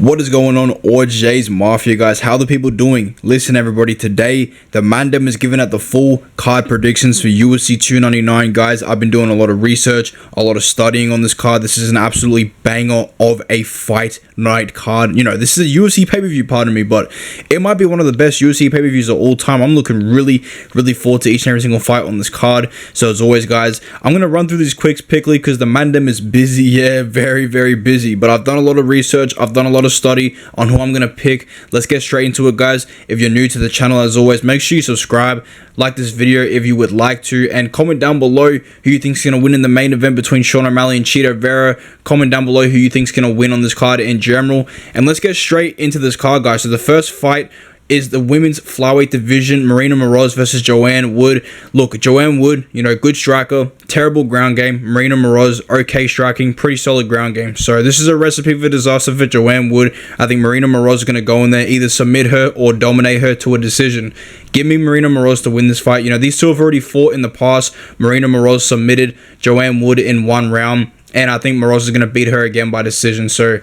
What is going on, ALGORIDGMO Mafia guys? How are the people doing? Listen everybody, today the Mandem is giving out the full card predictions for UFC 299 guys. I've been doing a lot of research, a lot of studying on this card. This is an absolutely banger of a fight night card. You know, this is a UFC pay-per-view, pardon me, but it might be one of the best UFC pay-per-views of all time. I'm looking really forward to each and every single fight on this card. So as always guys, I'm going to run through these quick quickly because the Mandem is busy. Yeah, very busy, but I've done a lot of research. I've done a lot of study on who I'm gonna pick. Let's get straight into it guys. If you're new to the channel, as always, make sure you subscribe, like this video if you would like to, and comment down below who you think's gonna win in the main event between Sean O'Malley and Chito Vera. Comment down below who you think's gonna win on this card in general, and let's get straight into this card guys. So the first fight is the women's flyweight division, Marina Moros versus Joanne Wood. Look, Joanne Wood, you know, good striker, terrible ground game. Marina Moros, okay striking, pretty solid ground game. So this is a recipe for disaster for Joanne Wood. I think Marina Moros is going to go in there, either submit her or dominate her to a decision. Give me Marina Moros to win this fight. You know, these two have already fought in the past. Marina Moros submitted Joanne Wood in one round, and I think Moros is going to beat her again by decision. So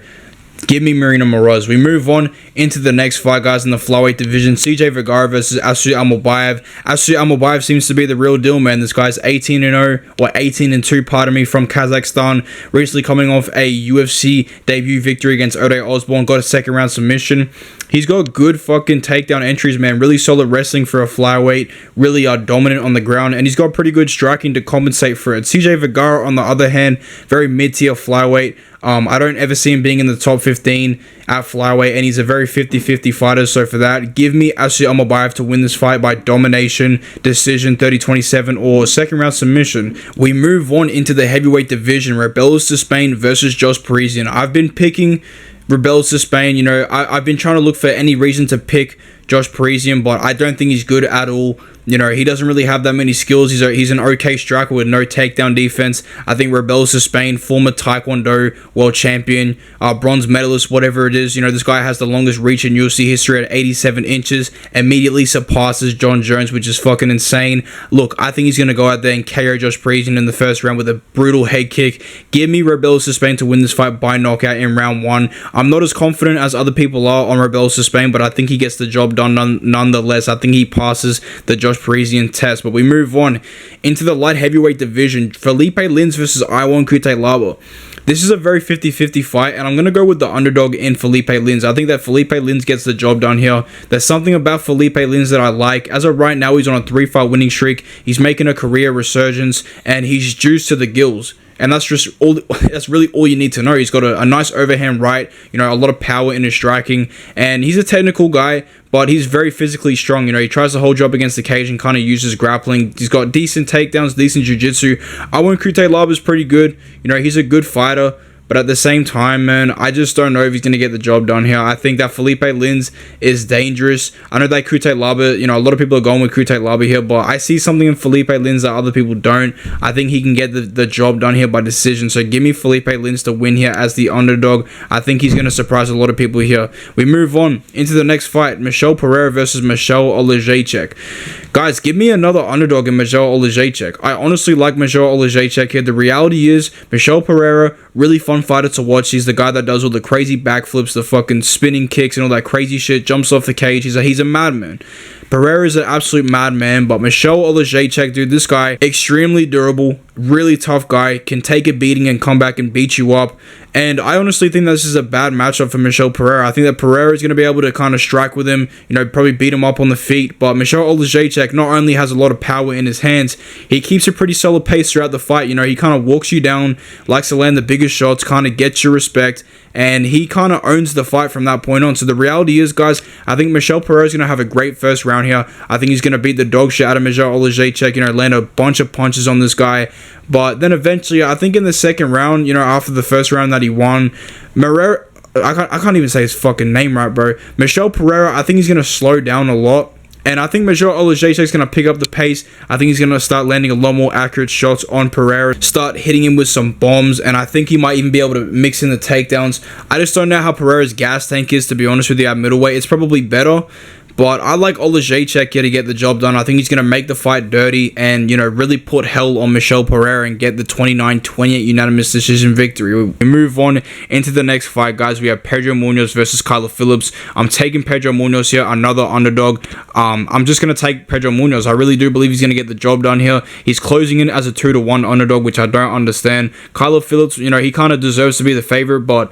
give me Marina Moros. We move on into the next fight, guys, in the flyweight division. CJ Vergara versus Asri Almobayev. Asri Almobayev seems to be the real deal, man. This guy's 18-0, or 18-2, pardon me, from Kazakhstan. Recently coming off a UFC debut victory against Ode Osborne. Got a second round submission. He's got good fucking takedown entries, man. Really solid wrestling for a flyweight. Really dominant on the ground. And he's got pretty good striking to compensate for it. CJ Vergara, on the other hand, very mid-tier flyweight. I don't ever see him being in the top 15 at flyweight, and he's a very 50-50 fighter. So for that, give me Asri Almobayev to win this fight by domination, decision, 30-27, or second round submission. We move on into the heavyweight division. Rebeldes to Spain versus Josh Parisian. I've been picking Rebeldes to Spain. You know, I've been trying to look for any reason to pick Josh Parisian, but I don't think he's good at all. You know, he doesn't really have that many skills. He's an okay striker with no takedown defense. I think Rebeldes to Spain, former Taekwondo world champion, bronze medalist, whatever it is. You know, this guy has the longest reach in UFC history at 87 inches. Immediately surpasses John Jones, which is fucking insane. Look, I think he's going to go out there and KO Josh Parisian in the first round with a brutal head kick. Give me Rebeldes to Spain to win this fight by knockout in round one. I'm not as confident as other people are on Rebeldes to Spain, but I think he gets the job done nonetheless. I think he passes the Josh Parisian test. But we move on into the light heavyweight division. Felipe Lins versus Ion Cutelaba. This is a very 50-50 fight, and I'm going to go with the underdog in Felipe Lins. I think that Felipe Lins gets the job done here. There's something about Felipe Lins that I like. As of right now, he's on a 3-fight winning streak. He's making a career resurgence, and he's juiced to the gills. And that's just all. That's really all you need to know. He's got a nice overhand right, you know, a lot of power in his striking, and he's a technical guy, but he's very physically strong. You know, he tries to hold you up against the cage and kind of uses grappling. He's got decent takedowns, decent jiu-jitsu. Ion Cutelaba is pretty good. You know, he's a good fighter. But at the same time, man, I just don't know if he's going to get the job done here. I think that Felipe Lins is dangerous. I know that Cutelaba, you know, a lot of people are going with Cutelaba here, but I see something in Felipe Lins that other people don't. I think he can get the job done here by decision. So give me Felipe Lins to win here as the underdog. I think he's going to surprise a lot of people here. We move on into the next fight. Michelle Pereira versus Michelle Oleksiejczuk. Guys, give me another underdog in Michelle Oleksiejczuk. I honestly like Michelle Oleksiejczuk here. The reality is, Michelle Pereira, really fun fighter to watch. He's the guy that does all the crazy backflips, the fucking spinning kicks and all that crazy shit, jumps off the cage. He's a madman. Pereira is an absolute madman, but Michelle Oleksiejczuk, dude, this guy, extremely durable, really tough guy, can take a beating and come back and beat you up. And I honestly think that this is a bad matchup for Michelle Pereira. I think that Pereira is going to be able to kind of strike with him, you know, probably beat him up on the feet. But Michelle Oleksiejczuk not only has a lot of power in his hands, he keeps a pretty solid pace throughout the fight. You know, he kind of walks you down, likes to land the biggest shots, kind of gets your respect, and he kind of owns the fight from that point on. So the reality is, guys, I think Michelle Pereira is going to have a great first round here. I think he's going to beat the dog shit out of Michelle Oleksiejczuk, you know, land a bunch of punches on this guy. But then eventually, I think in the second round, you know, after the first round that he won, I can't even say his fucking name right, bro. Michelle Pereira, I think he's going to slow down a lot. And I think Michelle Oleksiejczuk is going to pick up the pace. I think he's going to start landing a lot more accurate shots on Pereira, start hitting him with some bombs, and I think he might even be able to mix in the takedowns. I just don't know how Pereira's gas tank is, to be honest with you, at middleweight. It's probably better, But I like ALGORIDGMO here to get the job done. I think he's going to make the fight dirty and, really put hell on Michel Pereira and get the 29-28 unanimous decision victory. We move on into the next fight, guys. We have Pedro Munoz versus Phillips. I'm taking Pedro Munoz here, another underdog. I'm just going to take Pedro Munoz. I really do believe he's going to get the job done here. He's closing in as a 2-1 underdog, which I don't understand. Phillips, he kind of deserves to be the favorite, but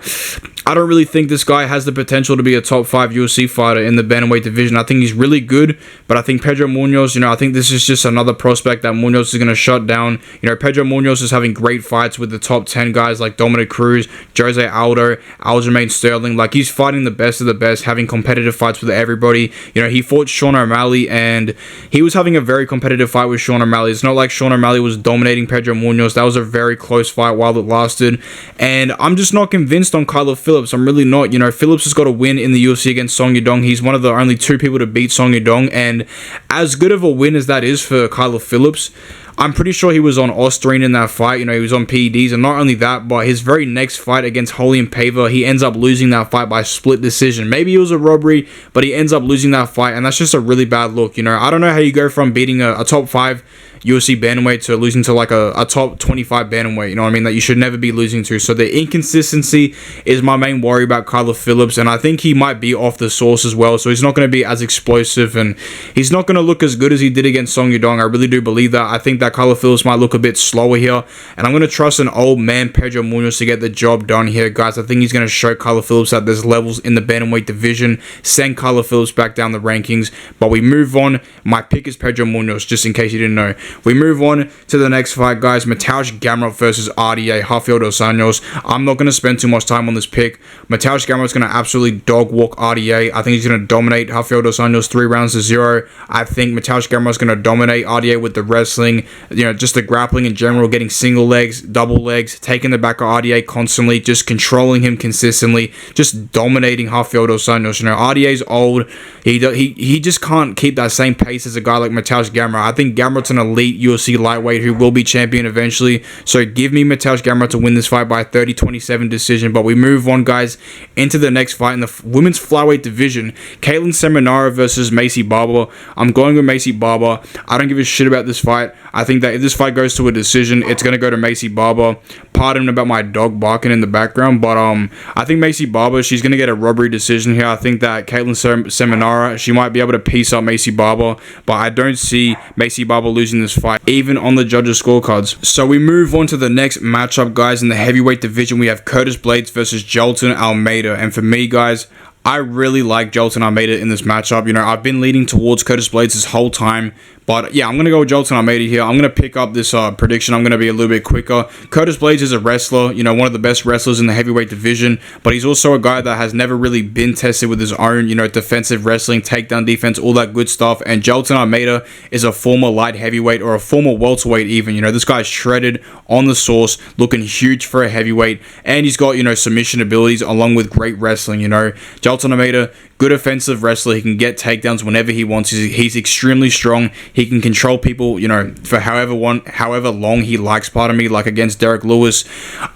I don't really think this guy has the potential to be a top 5 UFC fighter in the bantamweight division. I think he's really good, but I think Pedro Munoz, I think this is just another prospect that Munoz is going to shut down. Pedro Munoz is having great fights with the top 10 guys like Dominic Cruz, Jose Aldo, Aljamain Sterling. Like, he's fighting the best of the best, having competitive fights with everybody. He fought Sean O'Malley, and he was having a very competitive fight with Sean O'Malley. It's not like Sean O'Malley was dominating Pedro Munoz. That was a very close fight while it lasted, and I'm just not convinced on Phillips. I'm really not. Phillips has got to win in the UFC against Son Yong. He's one of the only 2 people to beat Son Yong, and as good of a win as that is for Phillips, I'm pretty sure he was on Austrian in that fight. He was on PEDs, and not only that, but his very next fight against Holland Paver, he ends up losing that fight by split decision. Maybe it was a robbery, but he ends up losing that fight, and that's just a really bad look. I don't know how you go from beating a top 5 UFC bantamweight to losing to like a top 25 bantamweight, that you should never be losing to. So the inconsistency is my main worry about Phillips, and I think he might be off the sauce as well, so he's not going to be as explosive, and he's not going to look as good as he did against Son Yong. I really do believe that. I think that Phillips might look a bit slower here, and I'm going to trust an old man Pedro Munoz to get the job done here, guys. I think he's going to show Phillips that there's levels in the bantamweight division, send Phillips back down the rankings. But we move on. My pick is Pedro Munoz, just in case you didn't know. We move on to the next fight, guys. Mateusz Gamrot versus RDA, Rafael dos Anjos. I'm not going to spend too much time on this pick. Mateusz Gamrot's going to absolutely dog walk RDA. I think he's going to dominate Rafael dos Anjos 3-0. I think Mateusz Gamrot's going to dominate RDA with the wrestling, just the grappling in general, getting single legs, double legs, taking the back of RDA constantly, just controlling him consistently, just dominating Rafael dos Anjos. RDA's old. He just can't keep that same pace as a guy like Mateusz Gamrot. I think Gamrot's an elite UFC lightweight who will be champion eventually. So give me Mateusz Gamrot to win this fight by a 30-27 decision. But we move on, guys, into the next fight in the women's flyweight division. Caitlin Seminara versus Macy Barber. I'm going with Macy Barber. I don't give a shit about this fight. I think that if this fight goes to a decision, it's going to go to Macy Barber. Pardon about my dog barking in the background, but I think Macy Barber, she's going to get a robbery decision here. I think that Caitlin Seminara, she might be able to piece up Macy Barber, but I don't see Macy Barber losing this fight, even on the judges' scorecards. So we move on to the next matchup, guys. In the heavyweight division, we have Curtis Blaydes versus Jailton Almeida, and for me, guys, I really like Jailton Almeida in this matchup. I've been leaning towards Curtis Blaydes this whole time. But yeah, I'm going to go with Jailton Almeida here. I'm going to pick up this prediction. I'm going to be a little bit quicker. Curtis Blaydes is a wrestler, one of the best wrestlers in the heavyweight division. But he's also a guy that has never really been tested with his own, defensive wrestling, takedown defense, all that good stuff. And Jailton Almeida is a former light heavyweight or a former welterweight even. This guy's shredded on the sauce, looking huge for a heavyweight. And he's got, submission abilities along with great wrestling, Jailton Almeida, good offensive wrestler. He can get takedowns whenever he wants. He's extremely strong. He can control people, for however long he likes, pardon me, like against Derek Lewis.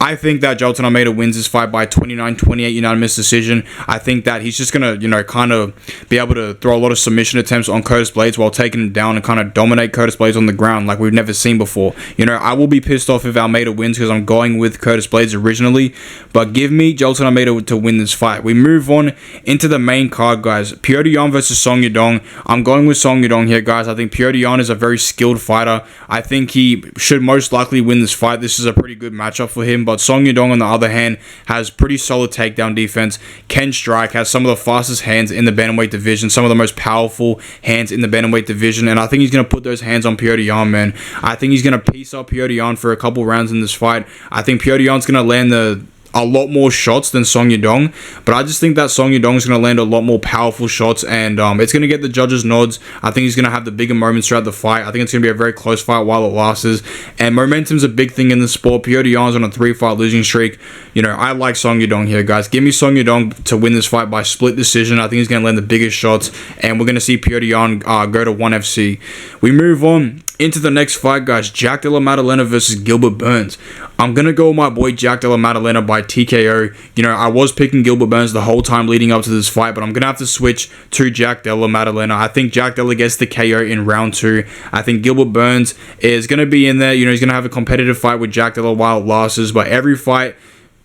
I think that Jailton Almeida wins this fight by 29-28 unanimous decision. I think that he's just going to, kind of be able to throw a lot of submission attempts on Curtis Blaydes while taking him down and kind of dominate Curtis Blaydes on the ground like we've never seen before. I will be pissed off if Almeida wins because I'm going with Curtis Blaydes originally, but give me Jailton Almeida to win this fight. We move on into the main card, guys. Petr Yan versus Son Yong. I'm going with Son Yong here, guys. I think Petr Yan is a very skilled fighter. I think he should most likely win this fight. This is a pretty good matchup for him, but Son Yong, on the other hand, has pretty solid takedown defense, can strike, has some of the fastest hands in the bantamweight division, some of the most powerful hands in the bantamweight division, and I think he's going to put those hands on Petr Yan, man. I think he's going to piece up Petr Yan for a couple rounds in this fight. I think Petr Yan's going to land a lot more shots than Son Yong, but I just think that Son Yong is going to land a lot more powerful shots, and it's going to get the judges' nods. I think he's going to have the bigger moments throughout the fight. I think it's going to be a very close fight while it lasts, and momentum's a big thing in the sport. Petr Yan's on a 3-fight losing streak. I like Son Yong here, guys. Give me Son Yong to win this fight by split decision. I think he's going to land the biggest shots, and we're going to see Petr Yan go to ONE FC. We move on Into the next fight, guys. Jack Della Maddalena versus Gilbert Burns. I'm going to go with my boy Jack Della Maddalena by TKO. You know, I was picking Gilbert Burns the whole time leading up to this fight, but I'm going to have to switch to Jack Della Maddalena. I think Jack Della gets the KO in round 2. I think Gilbert Burns is going to be in there. You know, he's going to have a competitive fight with Jack Della while it lasts, but every fight,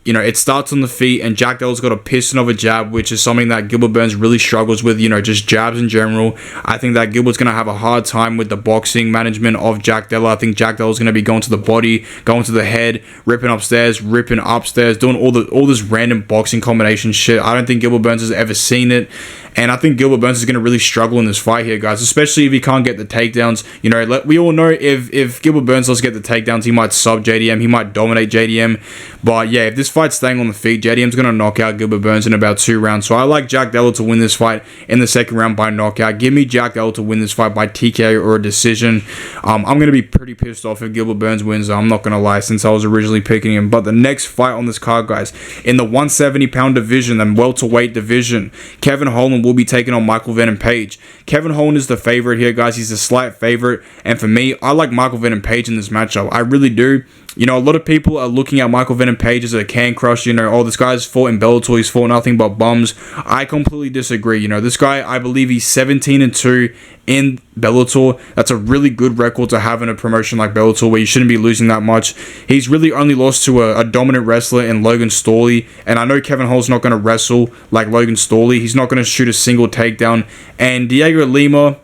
you know, it starts on the feet, and Jack Della's got a piston of a jab, which is something that Gilbert Burns really struggles with, you know, just jabs in general. I think that Gilbert's going to have a hard time with the boxing management of Jack Della. I think Jack Della's going to be going to the body, going to the head, ripping upstairs, doing all this random boxing combination shit. I don't think Gilbert Burns has ever seen it. And I think Gilbert Burns is going to really struggle in this fight here, guys, especially if he can't get the takedowns. You know, we all know if Gilbert Burns does get the takedowns, he might sub JDM, he might dominate JDM. But yeah, if this fight's staying on the feet, JDM's going to knock out Gilbert Burns in about 2 rounds. So I like Jack Della to win this fight in the 2nd round by knockout. Give me Jack Della to win this fight by TKO or a decision. I'm going to be pretty pissed off if Gilbert Burns wins. I'm not going to lie, since I was originally picking him. But the next fight on this card, guys, in the 170-pound division, the welterweight division, Kevin Holland will be taking on Michael Venom Page. Kevin Holland is the favorite here, guys. He's a slight favorite, and for me, I like Michael Venom Page in this matchup. I really do. You know, a lot of people are looking at Michael Venom Page as a can crush. You know, oh, this guy's fought in Bellator, he's fought nothing but bums. I completely disagree. You know, this guy, I believe he's 17-2 in Bellator. That's a really good record to have in a promotion like Bellator, where you shouldn't be losing that much. He's really only lost to a dominant wrestler in Logan Storley, and I know Kevin Holland's not going to wrestle like Logan Storley. He's not going to shoot a single takedown, and Diego Lima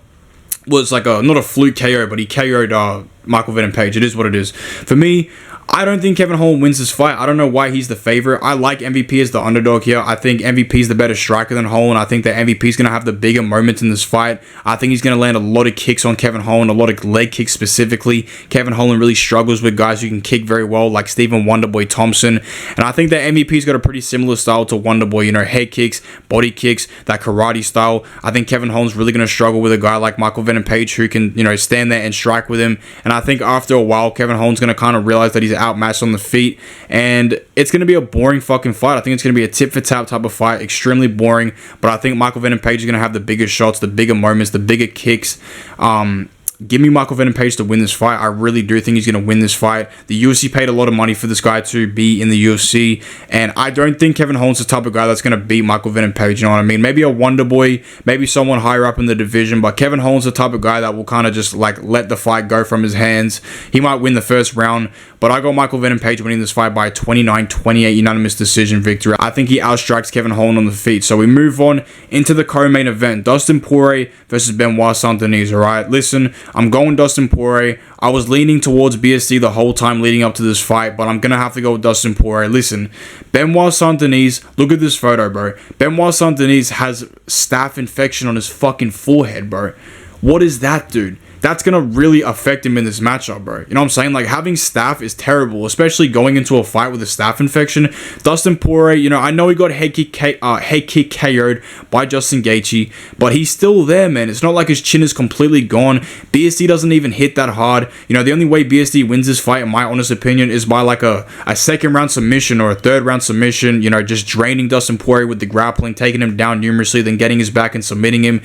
was like not a fluke KO, but he KO'd Michael Venom Page. It is what it is. For me, I don't think Kevin Holland wins this fight. I don't know why he's the favorite. I like MVP as the underdog here. I think MVP is the better striker than Holland. I think that MVP is going to have the bigger moments in this fight. I think he's going to land a lot of kicks on Kevin Holland, a lot of leg kicks specifically. Kevin Holland really struggles with guys who can kick very well, like Stephen Wonderboy Thompson. And I think that MVP's got a pretty similar style to Wonderboy, you know, head kicks, body kicks, that karate style. I think Kevin Holland's really going to struggle with a guy like Michael Venom Page, who can, you know, stand there and strike with him. And I think after a while, Kevin Holland's going to kind of realize that he's outmatched on the feet, and it's going to be a boring fucking fight. I think it's going to be a tit for tat type of fight, extremely boring, but I think Michael Venom Page is going to have the bigger shots, the bigger moments, the bigger kicks. Give me Michael Venom Page to win this fight. I really do think he's going to win this fight. The UFC paid a lot of money for this guy to be in the UFC, and I don't think Kevin Holland's the type of guy that's going to beat Michael Venom Page, you know what I mean? Maybe a Wonder Boy, maybe someone higher up in the division, but Kevin Holland's the type of guy that will kind of just like let the fight go from his hands. He might win the first round, but I got Michael Venom Page winning this fight by a 29-28 unanimous decision victory. I think he outstrikes Kevin Holland on the feet. So we move on into the co-main event, Dustin Poirier versus Benoit Saint-Denis. All right, listen, I'm going Dustin Poirier. I was leaning towards BSD the whole time leading up to this fight, but I'm going to have to go with Dustin Poirier. Listen, Benoit Saint-Denis, look at this photo, bro. Benoit Saint-Denis has staph infection on his fucking forehead, bro. What is that, dude? That's going to really affect him in this matchup, bro. You know what I'm saying? Like, having staph is terrible, especially going into a fight with a staph infection. Dustin Poirier, you know, I know he got head kick KO'd by Justin Gaethje, but he's still there, man. It's not like his chin is completely gone. BSD doesn't even hit that hard. You know, the only way BSD wins this fight, in my honest opinion, is by like a second round submission or a third round submission, you know, just draining Dustin Poirier with the grappling, taking him down numerously, then getting his back and submitting him.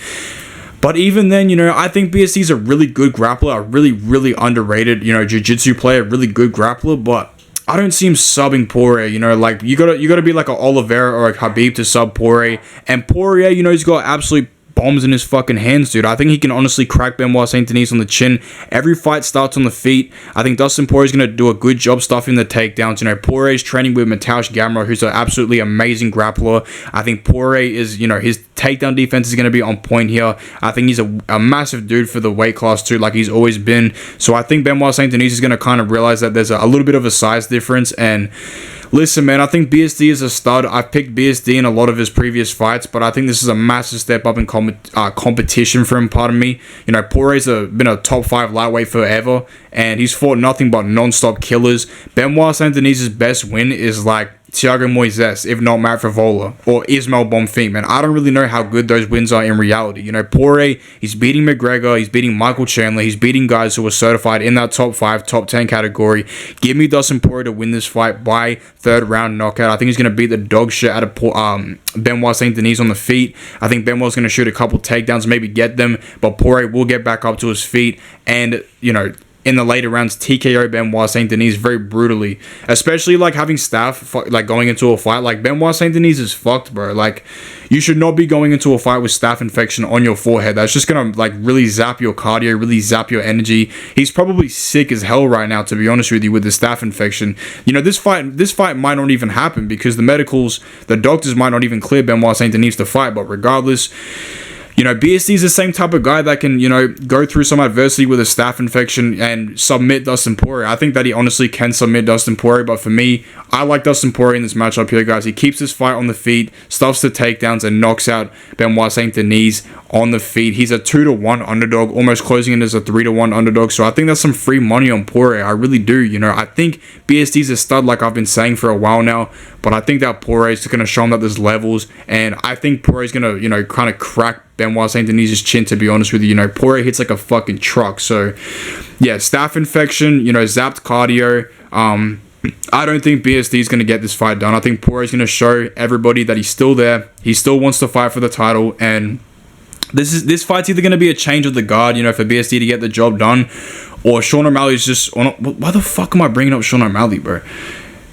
But even then, you know, I think BSD is a really good grappler, a really, really underrated, you know, jiu-jitsu player, really good grappler, but I don't see him subbing Poirier, you know, like, you gotta be like a Oliveira or a Khabib to sub Poirier, and Poirier, you know, he's got absolute bombs in his fucking hands, dude. I think he can honestly crack Benoit Saint-Denis on the chin. Every fight starts on the feet. I think Dustin Poirier's going to do a good job stuffing the takedowns. You know, Poirier's training with Mateusz Gamrot, who's an absolutely amazing grappler. I think Poirier is, you know, his takedown defense is going to be on point here. I think he's a massive dude for the weight class too, like he's always been. So I think Benoit Saint-Denis is going to kind of realize that there's a little bit of a size difference. And listen, man, I think BSD is a stud. I've picked BSD in a lot of his previous fights, but I think this is a massive step up in competition for him, pardon me. You know, Poirier's been a top 5 lightweight forever, and he's fought nothing but non-stop killers. Benoit Saint-Denis' best win is like Thiago Moises, if not Matt Favola, or Ismail Bonfim, man. I don't really know how good those wins are in reality. You know, Poirier, he's beating McGregor, he's beating Michael Chandler, he's beating guys who are certified in that top 5, top 10 category. Give me Dustin Poirier to win this fight by 3rd round knockout. I think he's going to beat the dog shit out of Benoit Saint Denis on the feet. I think Benoit's going to shoot a couple takedowns, maybe get them, but Poirier will get back up to his feet and, you know, in the later rounds, TKO Benoit Saint Denis very brutally. Especially, like, having staph, like, going into a fight. Like, Benoit Saint Denis is fucked, bro. Like, you should not be going into a fight with staph infection on your forehead. That's just gonna, like, really zap your cardio, really zap your energy. He's probably sick as hell right now, to be honest with you, with the staph infection. You know, this fight might not even happen because the doctors might not even clear Benoit Saint Denis to fight. But regardless, you know, BSD is the same type of guy that can, you know, go through some adversity with a staph infection and submit Dustin Poirier. I think that he honestly can submit Dustin Poirier, but for me, I like Dustin Poirier in this matchup here, guys. He keeps his fight on the feet, stuffs the takedowns, and knocks out Benoit Saint Denis on the feet. He's a 2-1 underdog, almost closing in as a 3-1 underdog, so I think that's some free money on Poirier. I really do, you know. I think BSD's a stud, like I've been saying for a while now, but I think that Poirier is going to show him that there's levels, and I think Poirier's going to, you know, kind of crack Benoit Saint Denis' chin, to be honest with you. You know, Poirier hits like a fucking truck. So, yeah, staph infection, you know, zapped cardio. I don't think BSD is going to get this fight done. I think Poirier's going to show everybody that he's still there. He still wants to fight for the title, and this fight's either going to be a change of the guard, you know, for BSD to get the job done, or Sean O'Malley's just... Why the fuck am I bringing up Sean O'Malley, bro?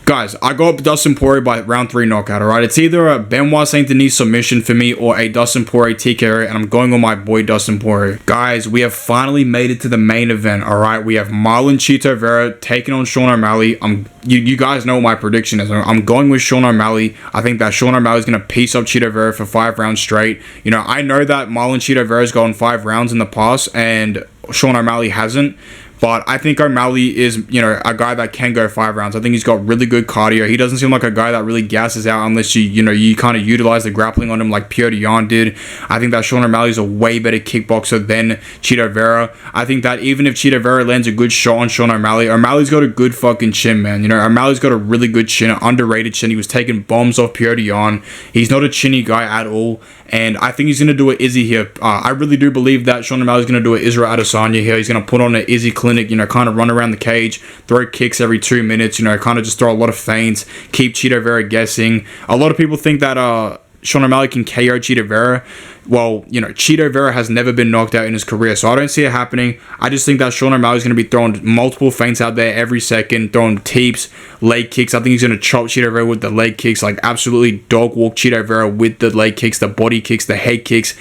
Guys, I got Dustin Poirier by round 3 knockout, alright? It's either a Benoit Saint Denis submission for me or a Dustin Poirier TKO, and I'm going on my boy Dustin Poirier. Guys, we have finally made it to the main event, alright? We have Marlon Chito Vera taking on Sean O'Malley. You guys know what my prediction is. I'm going with Sean O'Malley. I think that Sean O'Malley is going to piece up Chito Vera for 5 rounds straight. You know, I know that Marlon Chito Vera has gone 5 rounds in the past, and Sean O'Malley hasn't. But I think O'Malley is, you know, a guy that can go 5 rounds. I think he's got really good cardio. He doesn't seem like a guy that really gasses out unless you kind of utilize the grappling on him like Petr Yan did. I think that Sean O'Malley is a way better kickboxer than Chito Vera. I think that even if Chito Vera lands a good shot on Sean O'Malley, O'Malley's got a good fucking chin, man. You know, O'Malley's got a really good chin, an underrated chin. He was taking bombs off Petr Yan. He's not a chinny guy at all. And I think he's going to do an Izzy here. I really do believe that Sean O'Malley's going to do an Israel Adesanya here. He's going to put on an Izzy clinic, you know, kind of run around the cage, throw kicks every 2 minutes, you know, kind of just throw a lot of feints, keep Chito Vera guessing. A lot of people think that Sean O'Malley can KO Chito Vera. Well, you know, Chito Vera has never been knocked out in his career, so I don't see it happening. I just think that Sean O'Malley is going to be throwing multiple feints out there every second, throwing teeps, leg kicks. I think he's going to chop Chito Vera with the leg kicks, like absolutely dog walk Chito Vera with the leg kicks, the body kicks, the head kicks.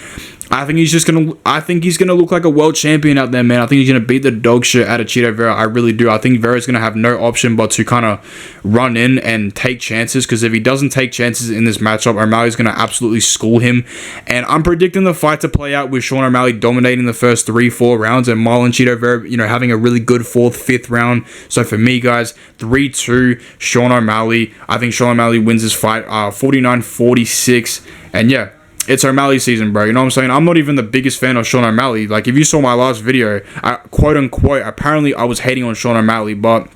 I think he's gonna look like a world champion out there, man. I think he's gonna beat the dog shit out of Chito Vera. I really do. I think Vera's gonna have no option but to kind of run in and take chances, because if he doesn't take chances in this matchup, O'Malley's gonna absolutely school him. And I'm predicting the fight to play out with Sean O'Malley dominating the first 3-4 rounds and Marlon Chito Vera, you know, having a really good 4th, 5th round. So for me, guys, 3-2 Sean O'Malley. I think Sean O'Malley wins this fight 49-46. And yeah, it's O'Malley season, bro. You know what I'm saying? I'm not even the biggest fan of Sean O'Malley. Like, if you saw my last video, quote unquote, apparently I was hating on Sean O'Malley, but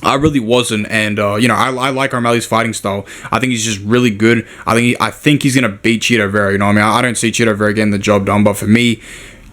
I really wasn't. And you know, I like O'Malley's fighting style. I think he's just really good. I think he's gonna beat Chito Vera. You know what I mean? I don't see Chito Vera getting the job done, but for me,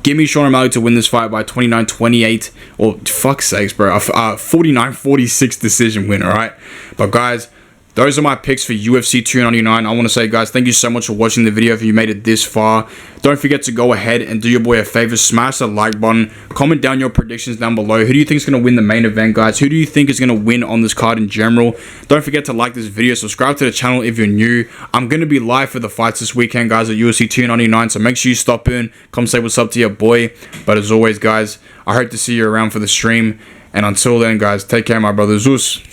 give me Sean O'Malley to win this fight by 29-28, or fuck's sakes, bro, 49-46 decision win. All right, but guys, those are my picks for UFC 299. I want to say, guys, thank you so much for watching the video. If you made it this far, don't forget to go ahead and do your boy a favor. Smash the like button. Comment down your predictions down below. Who do you think is going to win the main event, guys? Who do you think is going to win on this card in general? Don't forget to like this video. Subscribe to the channel if you're new. I'm going to be live for the fights this weekend, guys, at UFC 299. So make sure you stop in. Come say what's up to your boy. But as always, guys, I hope to see you around for the stream. And until then, guys, take care, my brothers. Zeus.